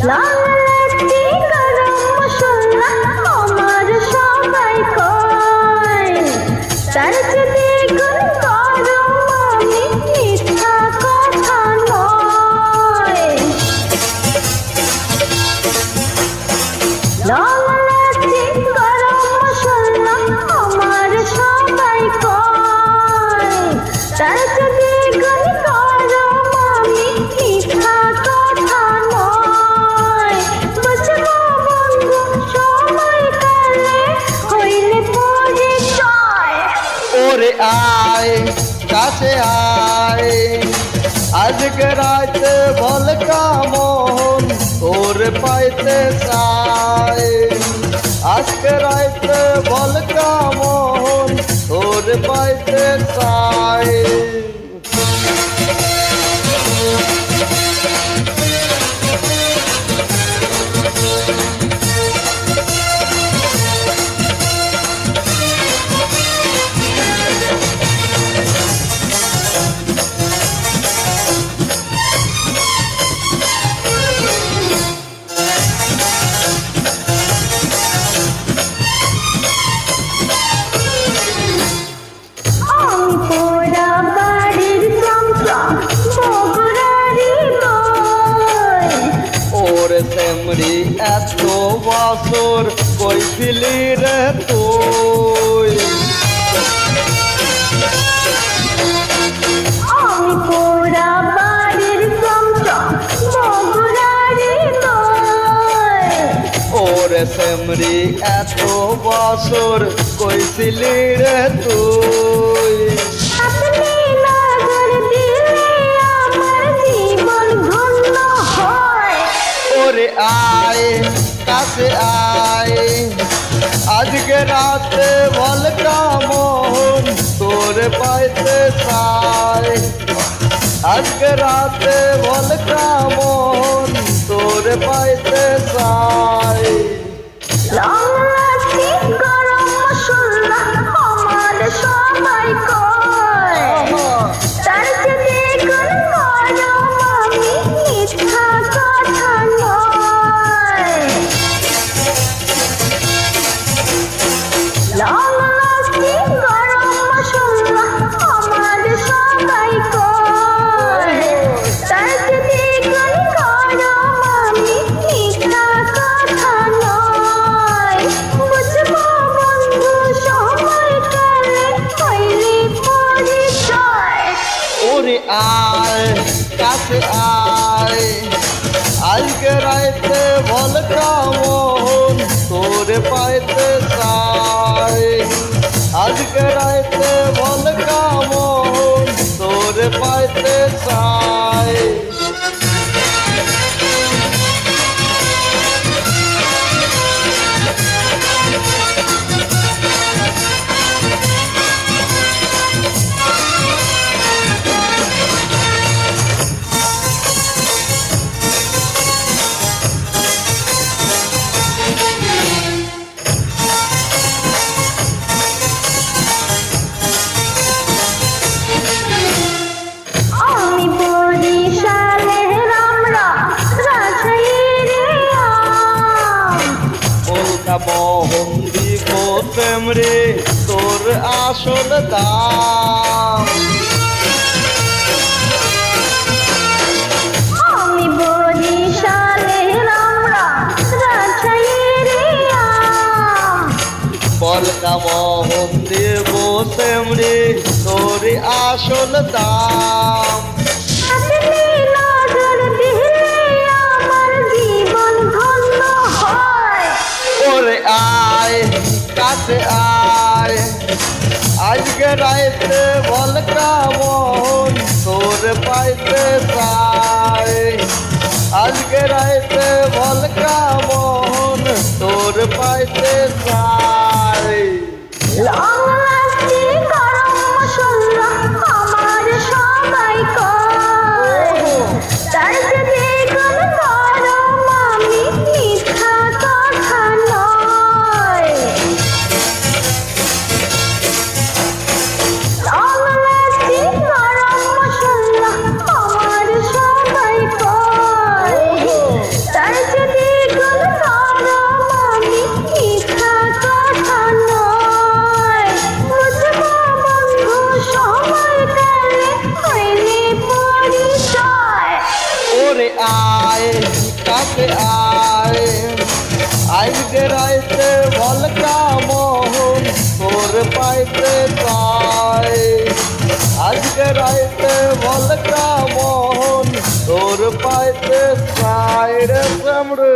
লালালাতি গরম মশলা আমার সবাই কয়, তার চেয়ে গুণ গরম আমি মিথ্যা কথা নয়। লালালাতি গরম মশলা আমার সবাই কয়, তার চেয়ে গুণ গরম আমি মিথ্যা কথা নয়। বুঝবো বন্ধু সময়কালে হইলে পরিচয়। ওরে আয় কাছে আয়, আজকে রাতে বল কামন তোর পাইতে চাই। আজকে রাতে বল কামন তোর পাইতে চাই। আমি পোড়া বাড়ির চমচম বগুড়ারি বই। ওরে সেমরি এত বছর কই ছিলি রে তুই? আমি পোড়া বাড়ির চমচম বগুড়ারি বই। ওরে সেমরি এত বছর কই ছিলি রে তুই? আপনি নজর দিলে আমার জীবন ধন্য হয়। ওরে আয় কাছে আয়, আজকে রাতে বল কামন তোর পাইতে চাই। আজকে রাতে বল কামন তোর পাইতে চাই। লালালাতি গরম মশলা আমার সবাই কয়, তার চেয়ে গুণ গরম আমি মিথ্যা কথা নয়। লালালাতি গরম মশলা আমার সবাই কয়, তার চেয়ে গুণ গরম আমি মিথ্যা কথা নয়। বুঝবো বন্ধু সময়কালে হইলে পরিচয়। ওরে আয় কাছে আয়, আজকে রাতে বল কামন তোর পাইতে চাই। আজকে রাতে বল কামন তোর পাইতে চাই। আমি বরিশালের আমরা রাজশাহীর আম। কলকা বহন দিব তেমরে তোর আসল দাম। আমি বরিশালের আমরা রাজশাহীর আম। কলকা বহন দিব তেমরে তোর আসল দাম। আপনি নজর দিলে আমার জীবন ধন্য হয়। ওরে আয় কাছে আয়, আজকে রাতে বল কামন তোর পাইতে চাই। আজকে রাতে বল কামন তোর পাইতে চাই। লালালাতি গরম মশলা আমার সবাই কয়, তার চেয়ে গুণ গরম আমি মিথ্যা কথা নয়। লালালাতি গরম মশলা আমার সবাই কয়, তার চেয়ে কাছে আয় আজকে রাইতে বলকা মোহন তোর পাইতে চাই আজকে রাইতে বলকা মোহন তোর পাইতে চাই রে শ্যামরে